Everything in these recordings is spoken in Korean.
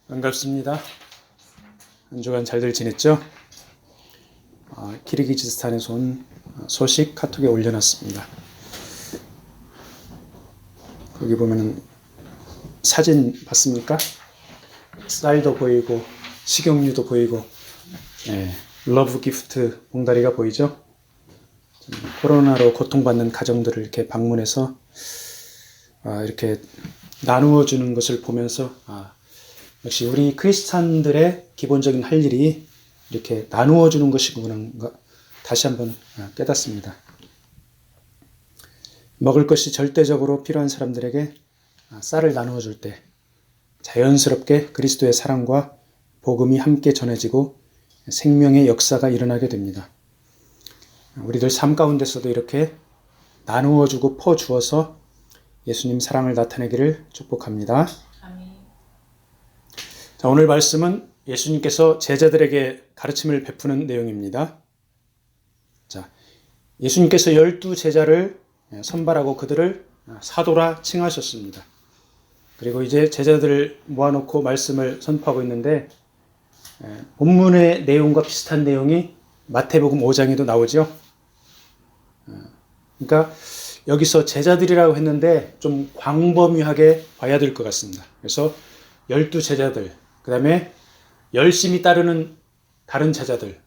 반갑습니다. 한 주간 잘들 지냈죠? 키르기즈스탄에서 온 소식 카톡에 올려놨습니다. 거기 보면은 사진 봤습니까? 쌀도 보이고 식용유도 보이고 러브 기프트 봉다리가 보이죠? 코로나로 고통받는 가정들을 이렇게 방문해서 이렇게 나누어 주는 것을 보면서 역시 우리 크리스찬들의 기본적인 할 일이 이렇게 나누어 주는 것이구나 다시 한번 깨닫습니다. 먹을 것이 절대적으로 필요한 사람들에게 쌀을 나누어 줄 때 자연스럽게 그리스도의 사랑과 복음이 함께 전해지고 생명의 역사가 일어나게 됩니다. 우리들 삶 가운데서도 이렇게 나누어 주고 퍼 주어서 예수님 사랑을 나타내기를 축복합니다. 아멘. 자, 오늘 말씀은 예수님께서 제자들에게 가르침을 베푸는 내용입니다. 자, 예수님께서 12 제자를 선발하고 그들을 사도라 칭하셨습니다. 그리고 이제 제자들을 모아놓고 말씀을 선포하고 있는데 본문의 내용과 비슷한 내용이 마태복음 5장에도 나오죠. 그러니까 여기서 제자들이라고 했는데 좀 광범위하게 봐야 될 것 같습니다. 그래서 12 제자들, 그 다음에 열심히 따르는 다른 제자들,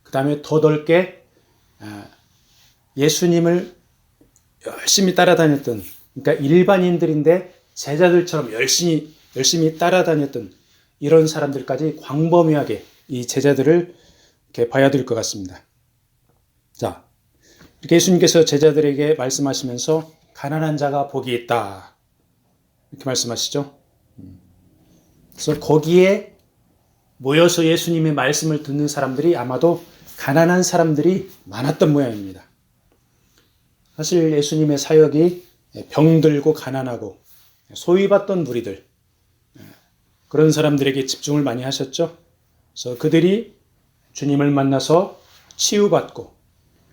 그 다음에 더 넓게 예수님을 열심히 따라다녔던, 그러니까 일반인들인데 제자들처럼 열심히 따라다녔던 이런 사람들까지 광범위하게 이 제자들을 이렇게 봐야 될 것 같습니다. 자, 이렇게 예수님께서 제자들에게 말씀하시면서 가난한 자가 복이 있다 이렇게 말씀하시죠. 그래서 거기에 모여서 예수님의 말씀을 듣는 사람들이 아마도 가난한 사람들이 많았던 모양입니다. 사실 예수님의 사역이 병들고 가난하고 소위받던 무리들, 그런 사람들에게 집중을 많이 하셨죠. 그래서 그들이 주님을 만나서 치유받고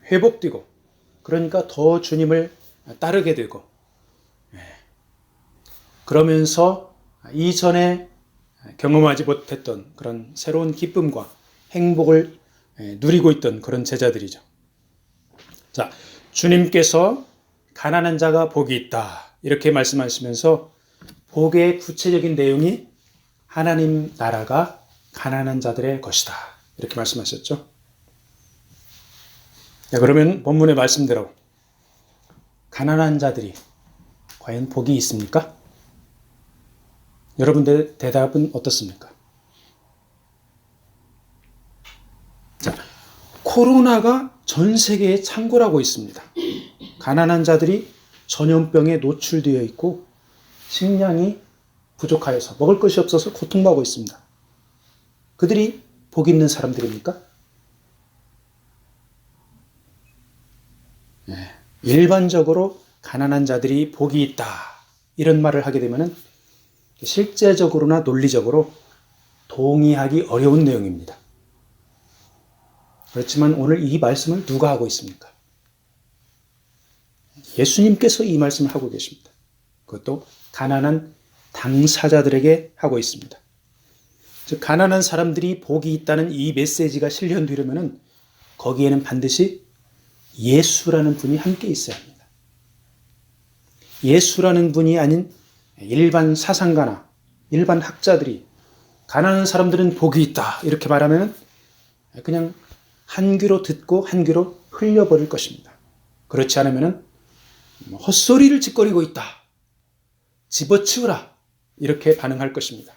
회복되고 그러니까 더 주님을 따르게 되고 그러면서 이전에 경험하지 못했던 그런 새로운 기쁨과 행복을 누리고 있던 그런 제자들이죠. 자, 주님께서 가난한 자가 복이 있다 이렇게 말씀하시면서 복의 구체적인 내용이 하나님 나라가 가난한 자들의 것이다 이렇게 말씀하셨죠. 자, 그러면 본문의 말씀대로 가난한 자들이 과연 복이 있습니까? 여러분들의 대답은 어떻습니까? 자, 코로나가 전 세계에 창궐하고 있습니다. 가난한 자들이 전염병에 노출되어 있고 식량이 부족하여서 먹을 것이 없어서 고통받고 있습니다. 그들이 복 있는 사람들입니까? 일반적으로 가난한 자들이 복이 있다 이런 말을 하게 되면 실제적으로나 논리적으로 동의하기 어려운 내용입니다. 그렇지만 오늘 이 말씀을 누가 하고 있습니까? 예수님께서 이 말씀을 하고 계십니다. 그것도 가난한 당사자들에게 하고 있습니다. 즉 가난한 사람들이 복이 있다는 이 메시지가 실현되려면 거기에는 반드시 예수라는 분이 함께 있어야 합니다. 예수라는 분이 아닌 일반 사상가나 일반 학자들이 가난한 사람들은 복이 있다 이렇게 말하면 그냥 한 귀로 듣고 한 귀로 흘려버릴 것입니다. 그렇지 않으면 헛소리를 짓거리고 있다, 집어치우라 이렇게 반응할 것입니다.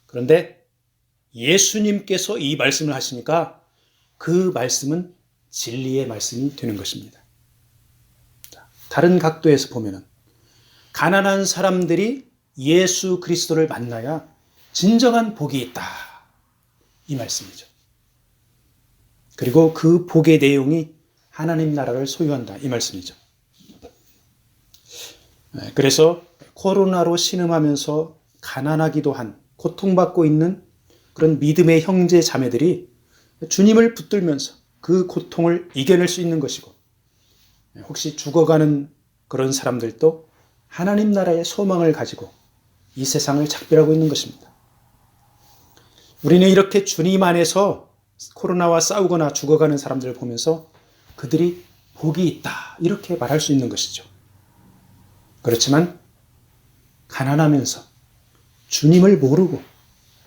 그런데 예수님께서 이 말씀을 하시니까 그 말씀은 진리의 말씀이 되는 것입니다. 다른 각도에서 보면 가난한 사람들이 예수 그리스도를 만나야 진정한 복이 있다 이 말씀이죠. 그리고 그 복의 내용이 하나님 나라를 소유한다 이 말씀이죠. 그래서 코로나로 신음하면서 가난하기도 한 고통받고 있는 그런 믿음의 형제 자매들이 주님을 붙들면서 그 고통을 이겨낼 수 있는 것이고 혹시 죽어가는 그런 사람들도 하나님 나라의 소망을 가지고 이 세상을 작별하고 있는 것입니다. 우리는 이렇게 주님 안에서 코로나와 싸우거나 죽어가는 사람들을 보면서 그들이 복이 있다 이렇게 말할 수 있는 것이죠. 그렇지만 가난하면서 주님을 모르고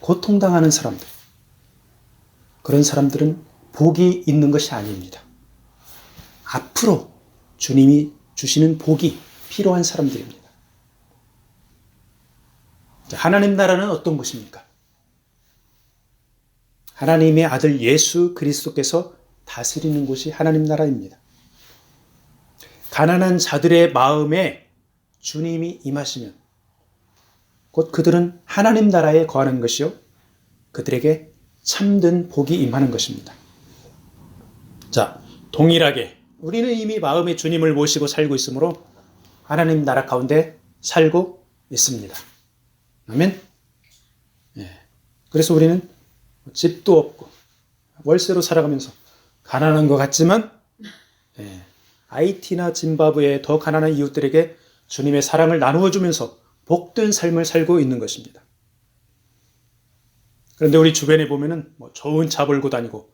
고통당하는 사람들, 그런 사람들은 복이 있는 것이 아닙니다. 앞으로 주님이 주시는 복이 필요한 사람들입니다. 하나님 나라는 어떤 것입니까? 하나님의 아들 예수 그리스도께서 다스리는 곳이 하나님 나라입니다. 가난한 자들의 마음에 주님이 임하시면 곧 그들은 하나님 나라에 거하는 것이요 그들에게 참된 복이 임하는 것입니다. 자, 동일하게 우리는 이미 마음에 주님을 모시고 살고 있으므로 하나님 나라 가운데 살고 있습니다. 아멘. 그래서 우리는 집도 없고 월세로 살아가면서 가난한 것 같지만 하이티나 짐바브웨의 더 가난한 이웃들에게 주님의 사랑을 나누어 주면서 복된 삶을 살고 있는 것입니다. 그런데 우리 주변에 보면은 좋은 차 몰고 다니고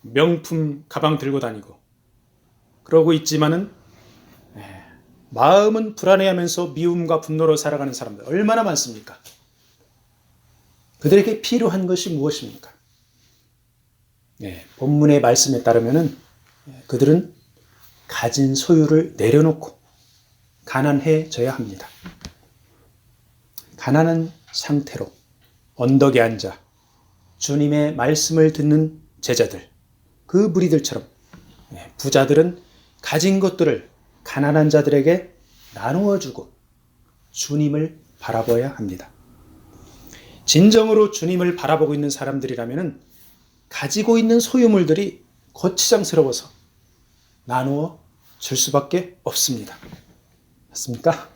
명품 가방 들고 다니고 그러고 있지만은 마음은 불안해하면서 미움과 분노로 살아가는 사람들 얼마나 많습니까? 그들에게 필요한 것이 무엇입니까? 본문의 말씀에 따르면은 그들은 가진 소유를 내려놓고 가난해져야 합니다. 가난한 상태로 언덕에 앉아 주님의 말씀을 듣는 제자들, 그 무리들처럼 부자들은 가진 것들을 가난한 자들에게 나누어 주고 주님을 바라봐야 합니다. 진정으로 주님을 바라보고 있는 사람들이라면 가지고 있는 소유물들이 거치장스러워서 나누어 줄 수밖에 없습니다. 맞습니까?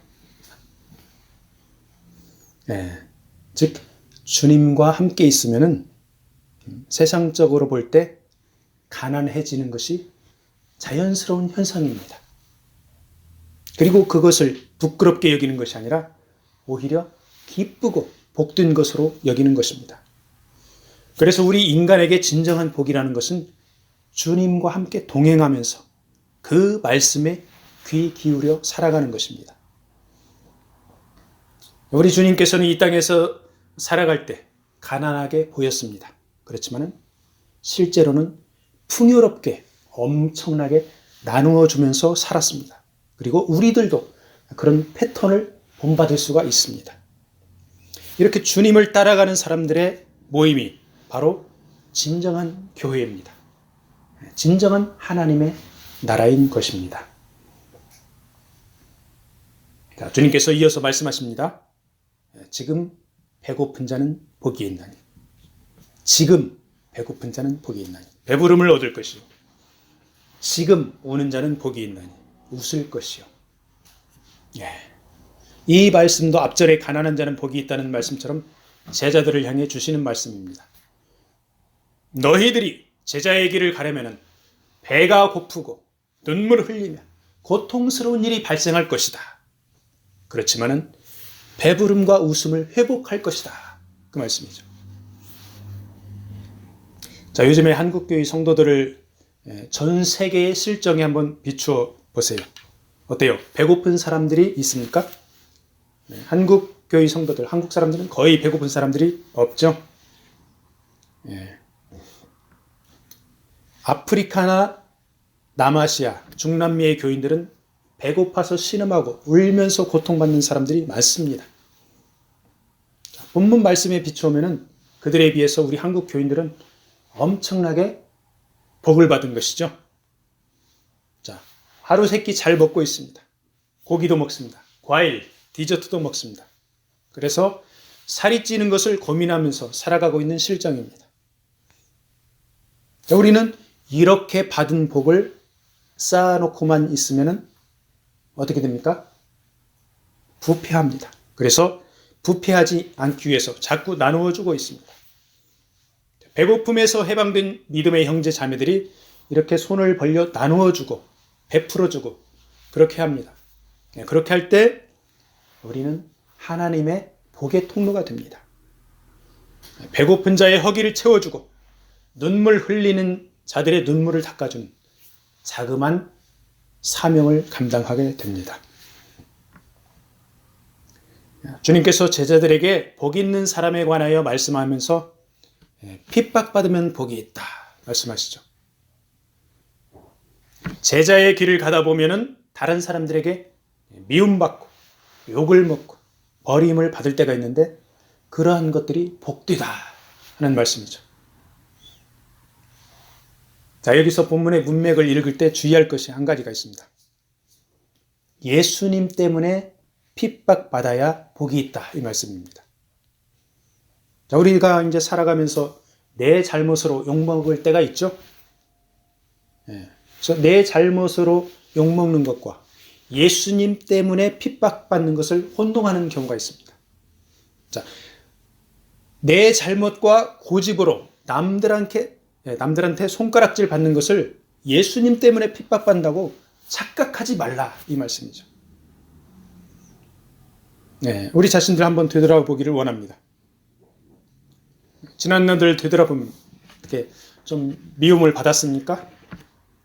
즉 주님과 함께 있으면은 세상적으로 볼 때 가난해지는 것이 자연스러운 현상입니다. 그리고 그것을 부끄럽게 여기는 것이 아니라 오히려 기쁘고 복된 것으로 여기는 것입니다. 그래서 우리 인간에게 진정한 복이라는 것은 주님과 함께 동행하면서 그 말씀에 귀 기울여 살아가는 것입니다. 우리 주님께서는 이 땅에서 살아갈 때 가난하게 보였습니다. 그렇지만 실제로는 풍요롭게 엄청나게 나누어 주면서 살았습니다. 그리고 우리들도 그런 패턴을 본받을 수가 있습니다. 이렇게 주님을 따라가는 사람들의 모임이 바로 진정한 교회입니다. 진정한 하나님의 나라인 것입니다. 자, 주님께서 이어서 말씀하십니다. 지금 배고픈 자는 복이 있나니. 지금 배고픈 자는 복이 있나니. 배부름을 얻을 것이요. 지금 우는 자는 복이 있나니. 웃을 것이요. 이 말씀도 앞절에 가난한 자는 복이 있다는 말씀처럼 제자들을 향해 주시는 말씀입니다. 너희들이 제자의 길을 가려면 배가 고프고 눈물을 흘리며 고통스러운 일이 발생할 것이다. 그렇지만은 배부름과 웃음을 회복할 것이다. 그 말씀이죠. 자, 요즘에 한국교회 성도들을 전 세계의 실정에 한번 비추어 보세요. 어때요? 배고픈 사람들이 있습니까? 한국교회 성도들, 한국 사람들은 거의 배고픈 사람들이 없죠. 아프리카나 남아시아, 중남미의 교인들은 배고파서 신음하고 울면서 고통받는 사람들이 많습니다. 본문 말씀에 비추어보면 그들에 비해서 우리 한국 교인들은 엄청나게 복을 받은 것이죠. 자, 하루 세 끼 잘 먹고 있습니다. 고기도 먹습니다. 과일, 디저트도 먹습니다. 그래서 살이 찌는 것을 고민하면서 살아가고 있는 실정입니다. 자, 우리는 이렇게 받은 복을 쌓아놓고만 있으면 어떻게 됩니까? 부패합니다. 그래서 부패하지 않기 위해서 자꾸 나누어 주고 있습니다. 배고픔에서 해방된 믿음의 형제 자매들이 이렇게 손을 벌려 나누어 주고 베풀어 주고 그렇게 합니다. 그렇게 할 때 우리는 하나님의 복의 통로가 됩니다. 배고픈 자의 허기를 채워주고 눈물 흘리는 자들의 눈물을 닦아주는 자그만 사명을 감당하게 됩니다. 주님께서 제자들에게 복 있는 사람에 관하여 말씀하면서 핍박받으면 복이 있다 말씀하시죠. 제자의 길을 가다 보면은 다른 사람들에게 미움받고 욕을 먹고 버림을 받을 때가 있는데 그러한 것들이 복되다 하는 말씀이죠. 자, 여기서 본문의 문맥을 읽을 때 주의할 것이 한 가지가 있습니다. 예수님 때문에 핍박받아야 복이 있다 이 말씀입니다. 자, 우리가 이제 살아가면서 내 잘못으로 욕먹을 때가 있죠. 그래서 내 잘못으로 욕먹는 것과 예수님 때문에 핍박받는 것을 혼동하는 경우가 있습니다. 자, 내 잘못과 고집으로 남들한테 손가락질 받는 것을 예수님 때문에 핍박받는다고 착각하지 말라 이 말씀이죠. 우리 자신들 한번 되돌아보기를 원합니다. 지난날들 되돌아보면 어떻게 좀 미움을 받았습니까?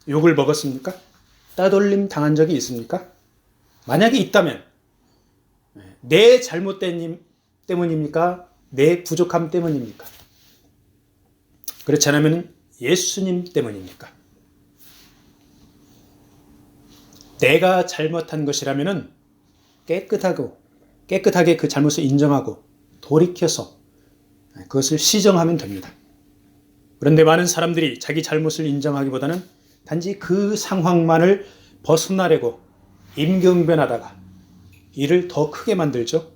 욕을 먹었습니까? 따돌림 당한 적이 있습니까? 만약에 있다면 내 잘못 때문입니까? 내 부족함 때문입니까? 그렇지 않으면 예수님 때문입니까? 내가 잘못한 것이라면 깨끗하게 그 잘못을 인정하고 돌이켜서 그것을 시정하면 됩니다. 그런데 많은 사람들이 자기 잘못을 인정하기보다는 단지 그 상황만을 벗어나려고 임경변하다가 일을 더 크게 만들죠.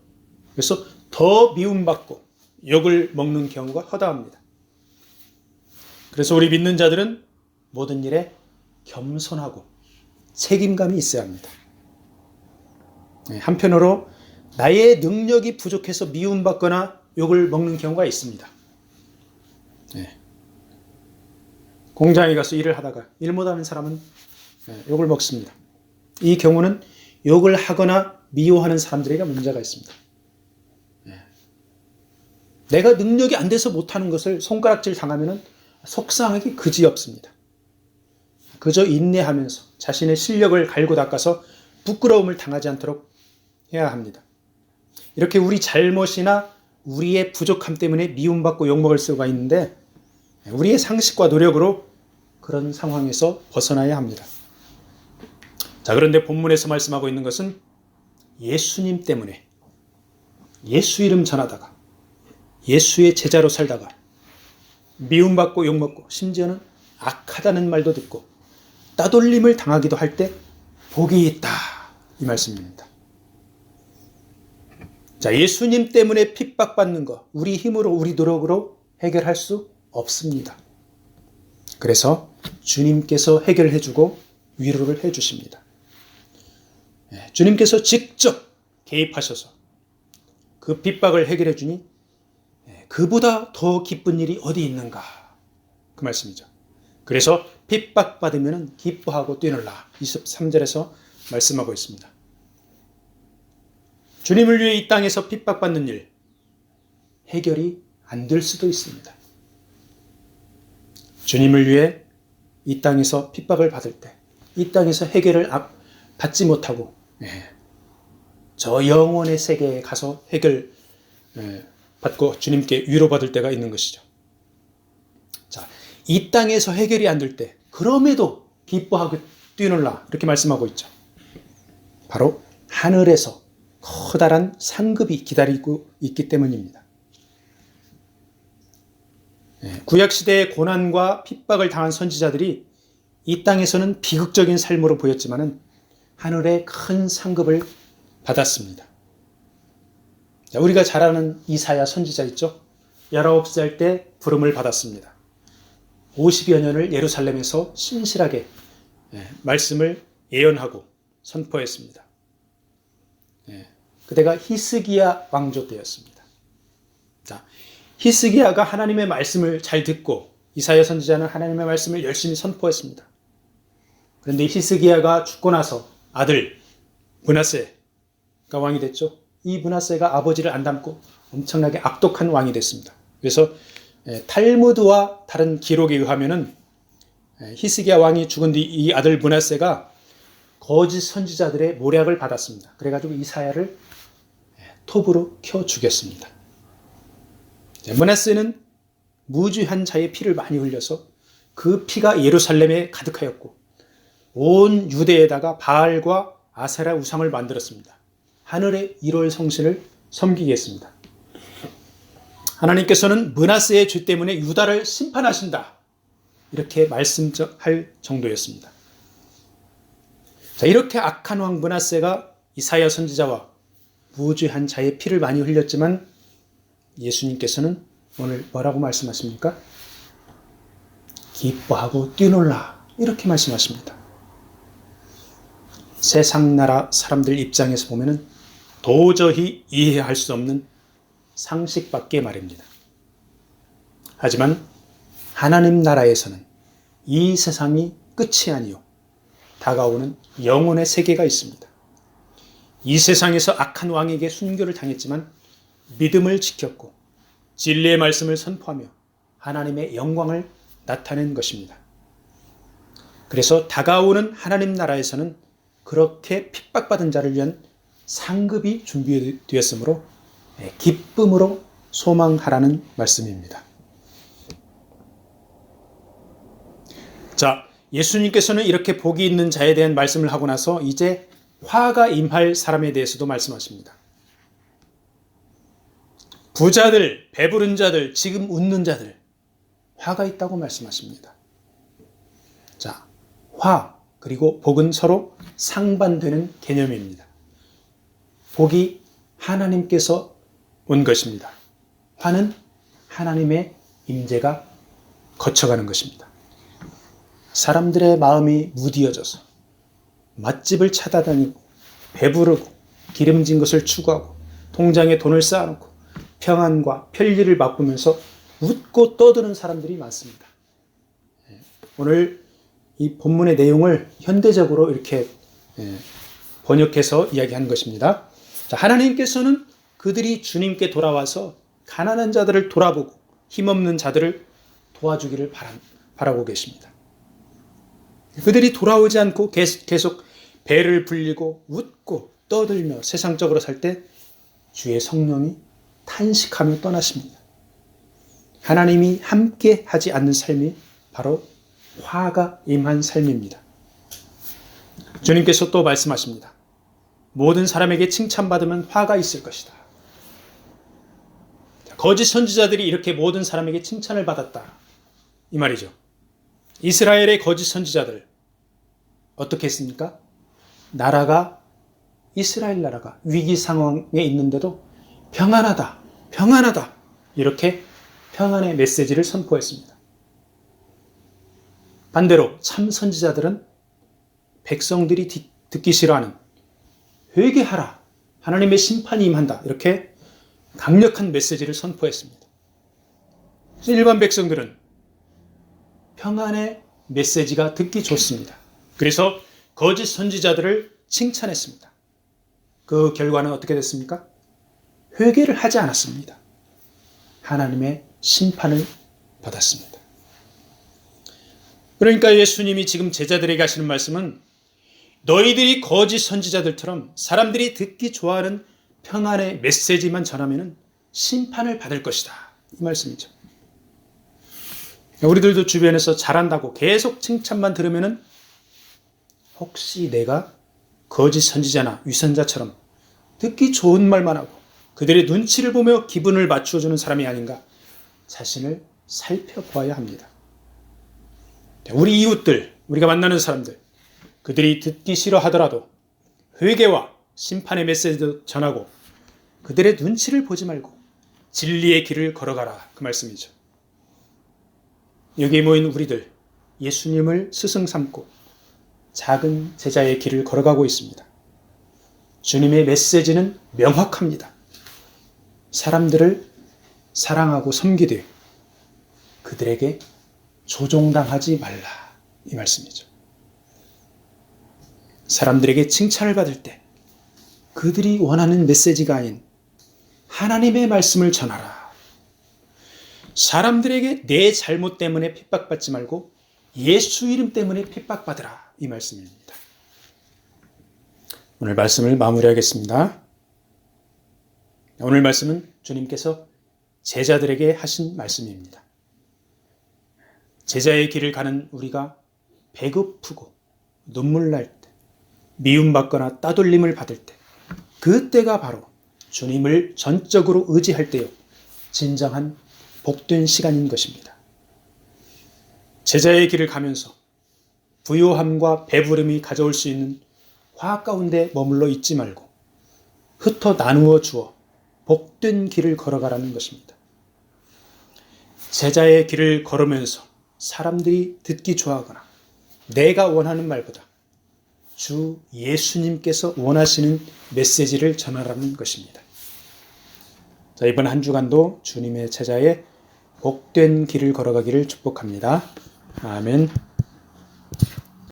그래서 더 미움받고 욕을 먹는 경우가 허다합니다. 그래서 우리 믿는 자들은 모든 일에 겸손하고 책임감이 있어야 합니다. 한편으로 나의 능력이 부족해서 미움받거나 욕을 먹는 경우가 있습니다. 공장에 가서 일을 하다가 일 못하는 사람은 욕을 먹습니다. 이 경우는 욕을 하거나 미워하는 사람들에게 문제가 있습니다. 내가 능력이 안 돼서 못하는 것을 손가락질 당하면 속상하기 그지없습니다. 그저 인내하면서 자신의 실력을 갈고 닦아서 부끄러움을 당하지 않도록 해야 합니다. 이렇게 우리 잘못이나 우리의 부족함 때문에 미움받고 욕먹을 수가 있는데 우리의 상식과 노력으로 그런 상황에서 벗어나야 합니다. 자, 그런데 본문에서 말씀하고 있는 것은 예수님 때문에 예수 이름 전하다가 예수의 제자로 살다가 미움받고 욕먹고 심지어는 악하다는 말도 듣고 따돌림을 당하기도 할 때 복이 있다 이 말씀입니다. 자, 예수님 때문에 핍박받는 것 우리 힘으로 우리 노력으로 해결할 수 없습니다. 그래서 주님께서 해결해 주고 위로를 해 주십니다. 주님께서 직접 개입하셔서 그 핍박을 해결해 주니 그보다 더 기쁜 일이 어디 있는가 그 말씀이죠. 그래서 핍박받으면 기뻐하고 뛰놀라 23절에서 말씀하고 있습니다. 주님을 위해 이 땅에서 핍박받는 일 해결이 안 될 수도 있습니다. 주님을 위해 이 땅에서 핍박을 받을 때 이 땅에서 해결을 받지 못하고 저 영혼의 세계에 가서 해결 받고 주님께 위로받을 때가 있는 것이죠. 자, 이 땅에서 해결이 안 될 때 그럼에도 기뻐하고 뛰놀라 이렇게 말씀하고 있죠. 바로 하늘에서 커다란 상급이 기다리고 있기 때문입니다. 구약시대의 고난과 핍박을 당한 선지자들이 이 땅에서는 비극적인 삶으로 보였지만 하늘의 큰 상급을 받았습니다. 자, 우리가 잘 아는 이사야 선지자 있죠? 19살 때 부름을 받았습니다. 50여 년을 예루살렘에서 신실하게 말씀을 예언하고 선포했습니다. 그때가 히스기야 왕조 때였습니다. 자, 히스기야가 하나님의 말씀을 잘 듣고 이사야 선지자는 하나님의 말씀을 열심히 선포했습니다. 그런데 히스기야가 죽고 나서 아들 므낫세가 왕이 됐죠. 이 므낫세가 아버지를 안 닮고 엄청나게 악독한 왕이 됐습니다. 그래서 탈무드와 다른 기록에 의하면은 히스기야 왕이 죽은 뒤 이 아들 므낫세가 거짓 선지자들의 모략을 받았습니다. 그래가지고 이사야를 톱으로 켜 죽였습니다. 므낫세는 무죄한 자의 피를 많이 흘려서 그 피가 예루살렘에 가득하였고 온 유대에다가 바알과 아세라 우상을 만들었습니다. 하늘의 1월 성신을 섬기겠습니다. 하나님께서는 므낫세의 죄 때문에 유다를 심판하신다. 이렇게 말씀할 정도였습니다. 자, 이렇게 악한 왕 므낫세가 이사야 선지자와 무죄한 자의 피를 많이 흘렸지만 예수님께서는 오늘 뭐라고 말씀하십니까? 기뻐하고 뛰놀라 이렇게 말씀하십니다. 세상 나라 사람들 입장에서 보면은 도저히 이해할 수 없는 상식밖에 말입니다. 하지만 하나님 나라에서는 이 세상이 끝이 아니요 다가오는 영혼의 세계가 있습니다. 이 세상에서 악한 왕에게 순교를 당했지만 믿음을 지켰고 진리의 말씀을 선포하며 하나님의 영광을 나타낸 것입니다. 그래서 다가오는 하나님 나라에서는 그렇게 핍박받은 자를 위한 상급이 준비되었으므로 기쁨으로 소망하라는 말씀입니다. 자, 예수님께서는 이렇게 복이 있는 자에 대한 말씀을 하고 나서 이제 화가 임할 사람에 대해서도 말씀하십니다. 부자들, 배부른 자들, 지금 웃는 자들, 화가 있다고 말씀하십니다. 자, 화 그리고 복은 서로 상반되는 개념입니다. 복이 하나님께서 온 것입니다. 화는 하나님의 임재가 거쳐가는 것입니다. 사람들의 마음이 무디어져서 맛집을 찾아다니고 배부르고 기름진 것을 추구하고 통장에 돈을 쌓아놓고 평안과 편리를 맛보면서 웃고 떠드는 사람들이 많습니다. 오늘 이 본문의 내용을 현대적으로 이렇게 번역해서 이야기한 것입니다. 자, 하나님께서는 그들이 주님께 돌아와서 가난한 자들을 돌아보고 힘없는 자들을 도와주기를 바라고 계십니다. 그들이 돌아오지 않고 계속 배를 불리고 웃고 떠들며 세상적으로 살 때 주의 성령이 탄식하며 떠나십니다. 하나님이 함께 하지 않는 삶이 바로 화가 임한 삶입니다. 주님께서 또 말씀하십니다. 모든 사람에게 칭찬받으면 화가 있을 것이다. 거짓 선지자들이 이렇게 모든 사람에게 칭찬을 받았다. 이 말이죠. 이스라엘의 거짓 선지자들 어떻게 했습니까? 이스라엘 나라가 위기 상황에 있는데도 평안하다, 평안하다 이렇게 평안의 메시지를 선포했습니다. 반대로 참 선지자들은 백성들이 듣기 싫어하는 회개하라, 하나님의 심판이 임한다 이렇게 강력한 메시지를 선포했습니다. 일반 백성들은 평안의 메시지가 듣기 좋습니다. 그래서 거짓 선지자들을 칭찬했습니다. 그 결과는 어떻게 됐습니까? 회개를 하지 않았습니다. 하나님의 심판을 받았습니다. 그러니까 예수님이 지금 제자들에게 하시는 말씀은 너희들이 거짓 선지자들처럼 사람들이 듣기 좋아하는 평안의 메시지만 전하면 심판을 받을 것이다. 이 말씀이죠. 우리들도 주변에서 잘한다고 계속 칭찬만 들으면 혹시 내가 거짓 선지자나 위선자처럼 듣기 좋은 말만 하고 그들의 눈치를 보며 기분을 맞추어주는 사람이 아닌가 자신을 살펴보아야 합니다. 우리 이웃들, 우리가 만나는 사람들, 그들이 듣기 싫어하더라도 회개와 심판의 메시지도 전하고 그들의 눈치를 보지 말고 진리의 길을 걸어가라 그 말씀이죠. 여기에 모인 우리들 예수님을 스승 삼고 작은 제자의 길을 걸어가고 있습니다. 주님의 메시지는 명확합니다. 사람들을 사랑하고 섬기되 그들에게 조종당하지 말라 이 말씀이죠. 사람들에게 칭찬을 받을 때 그들이 원하는 메시지가 아닌 하나님의 말씀을 전하라. 사람들에게 내 잘못 때문에 핍박받지 말고 예수 이름 때문에 핍박받으라. 이 말씀입니다. 오늘 말씀을 마무리하겠습니다. 오늘 말씀은 주님께서 제자들에게 하신 말씀입니다. 제자의 길을 가는 우리가 배고프고 눈물 날 때, 미움받거나 따돌림을 받을 때, 그때가 바로 주님을 전적으로 의지할 때요, 진정한 복된 시간인 것입니다. 제자의 길을 가면서 부요함과 배부름이 가져올 수 있는 화학 가운데 머물러 있지 말고 흩어 나누어 주어 복된 길을 걸어가라는 것입니다. 제자의 길을 걸으면서 사람들이 듣기 좋아하거나 내가 원하는 말보다 주 예수님께서 원하시는 메시지를 전하라는 것입니다. 자, 이번 한 주간도 주님의 제자의 복된 길을 걸어가기를 축복합니다. 아멘.